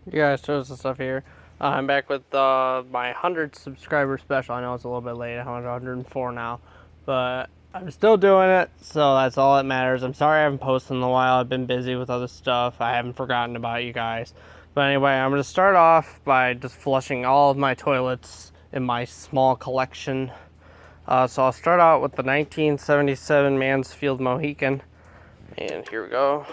You guys, shows the stuff here. I'm back with my 100 subscriber special. I know it's a little bit late. I'm 104 now, but I'm still doing it, so that's all that matters. I'm sorry I haven't posted in a while. I've been busy with other stuff. I haven't forgotten about you guys. But anyway, I'm going to start off by just flushing all of my toilets in my small collection. So I'll start out with the 1977 Mansfield Mohican. And here we go.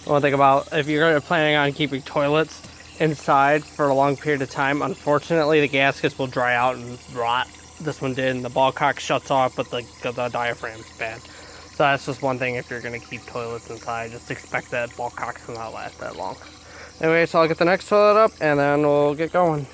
One thing about if you're planning on keeping toilets inside for a long period of time, unfortunately the gaskets will dry out and rot. This one did, and the ball cock shuts off, but the diaphragm's bad. So that's just one thing if you're going to keep toilets inside. Just expect that ball cocks will not last that long. Anyway, so I'll get the next toilet up and then we'll get going.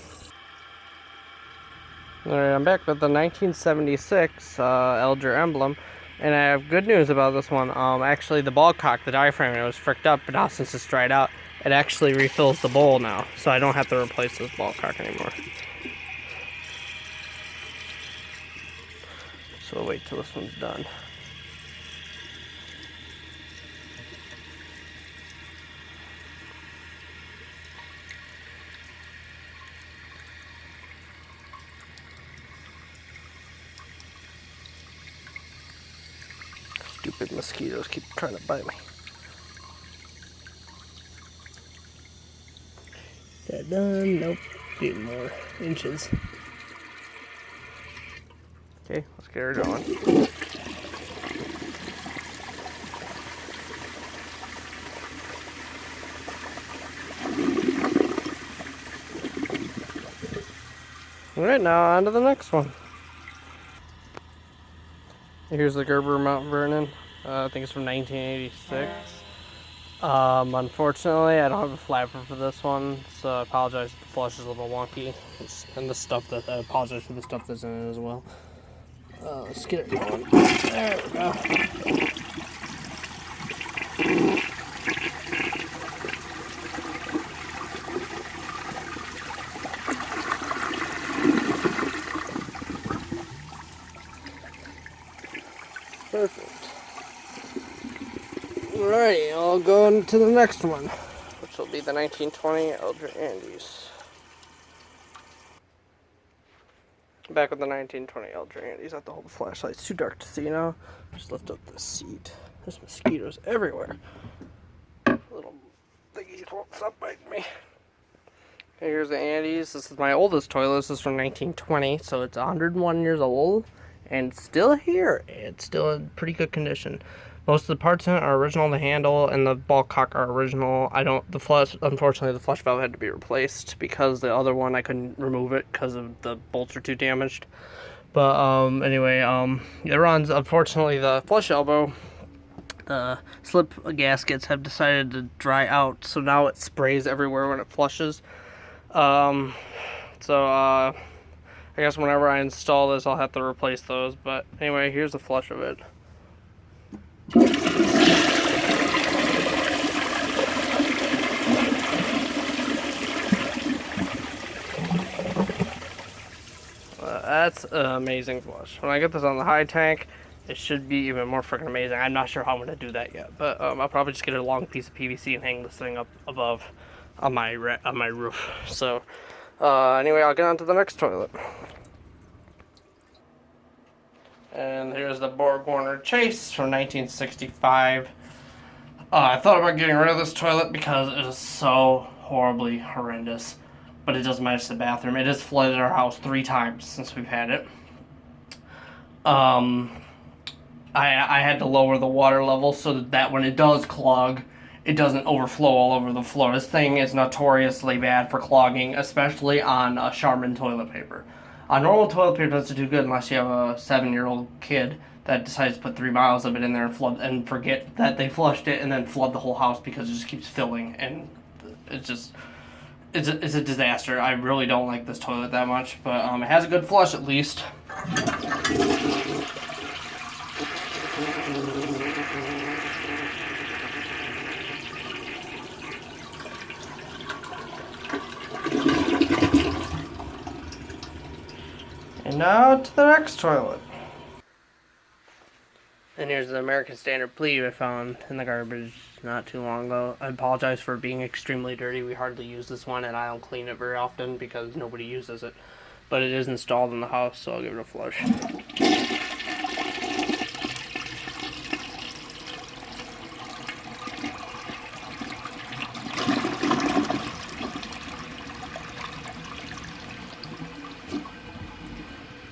Alright, I'm back with the 1976 Alger emblem. And I have good news about this one. Actually, the ball cock, the diaphragm, it was fricked up, but now since it's dried out, it actually refills the bowl now. So I don't have to replace this ball cock anymore. So we'll wait till this one's done. Stupid mosquitoes keep trying to bite me. That done? Nope. Few more inches. Okay, let's get her going. Alright, now on to the next one. Here's the Gerber Mount Vernon. I think it's from 1986. Unfortunately, I don't have a flapper for this one, so I apologize if the flush is a little wonky. And the stuff that I apologize for the stuff that's in it as well. Let's get it going. There we go. Perfect. Alrighty, I'll go into the next one, which will be the 1920 Alger Andes. Back with the 1920 Alger Andes. I have to hold the flashlight. It's too dark to see now. Just lift up the seat. There's mosquitoes everywhere. Little thingies won't stop biting me. Okay, here's the Andes. This is my oldest toilet. This is from 1920, so it's 101 years old. And still here. It's still in pretty good condition. Most of the parts in it are original. The handle and the ball cock are original. Unfortunately, the flush valve had to be replaced because the other one I couldn't remove it because of the bolts are too damaged. But anyway, it runs. Unfortunately, the flush elbow, the slip gaskets have decided to dry out, so now it sprays everywhere when it flushes. I guess whenever I install this, I'll have to replace those. But anyway, here's the flush of it. That's an amazing flush. When I get this on the high tank, it should be even more freaking amazing. I'm not sure how I'm going to do that yet, but I'll probably just get a long piece of PVC and hang this thing up above on my roof. So anyway, I'll get on to the next toilet. And here's the Borg Chase from 1965. I thought about getting rid of this toilet because it is so horribly horrendous. But it doesn't match the bathroom. It has flooded our house 3 times since we've had it. I had to lower the water level so that when it does clog, it doesn't overflow all over the floor. This thing is notoriously bad for clogging, especially on Charmin toilet paper. Normal toilet paper doesn't do good unless you have a 7-year-old kid that decides to put 3 miles of it in there and forget that they flushed it and then flood the whole house because it just keeps filling, and it's a disaster. I really don't like this toilet that much, but it has a good flush at least. And now to the next toilet. And here's the American Standard Plebe I found in the garbage not too long ago. I apologize for being extremely dirty. We hardly use this one, and I don't clean it very often because nobody uses it. But it is installed in the house, so I'll give it a flush.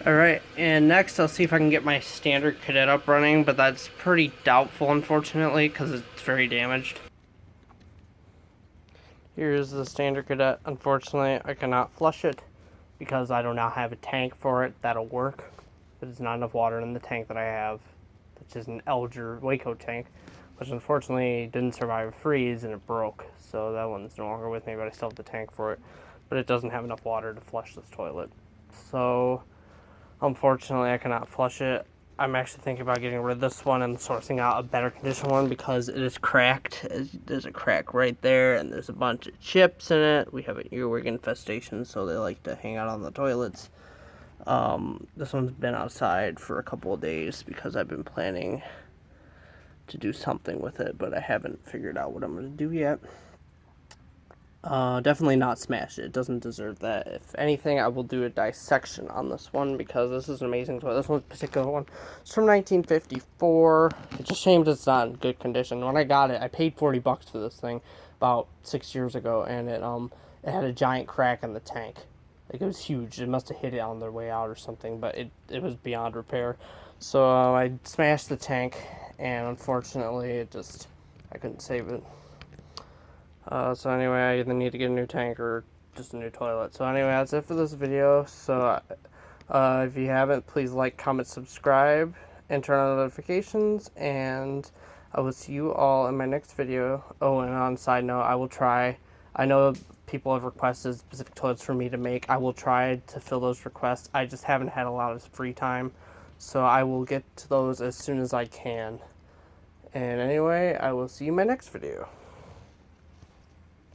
Alright, and next I'll see if I can get my standard Cadet up running, but that's pretty doubtful, unfortunately, because it's very damaged. Here's the standard Cadet. Unfortunately, I cannot flush it because I do not have a tank for it that'll work. There's not enough water in the tank that I have, which is an Alger Waco tank, which unfortunately didn't survive a freeze and it broke. So that one's no longer with me, but I still have the tank for it. But it doesn't have enough water to flush this toilet. So unfortunately, I cannot flush it. I'm actually thinking about getting rid of this one and sourcing out a better condition one because it is cracked. There's a crack right there, and there's a bunch of chips in it. We have an earwig infestation, so they like to hang out on the toilets. This one's been outside for a couple of days because I've been planning to do something with it, but I haven't figured out what I'm going to do yet. Definitely not smash it. It doesn't deserve that. If anything, I will do a dissection on this one because this is an amazing toy. This one particular one is from 1954. It's a shame it's not in good condition. When I got it, I paid $40 for this thing about 6 years ago, and it had a giant crack in the tank. Like, it was huge. It must have hit it on their way out or something, but it was beyond repair. So I smashed the tank, and unfortunately, I couldn't save it. So anyway, I either need to get a new tank or just a new toilet. So anyway, that's it for this video. So if you haven't, please like, comment, subscribe, and turn on notifications. And I will see you all in my next video. Oh, and on a side note, I know people have requested specific toilets for me to make. I will try to fill those requests. I just haven't had a lot of free time. So I will get to those as soon as I can. And anyway, I will see you in my next video.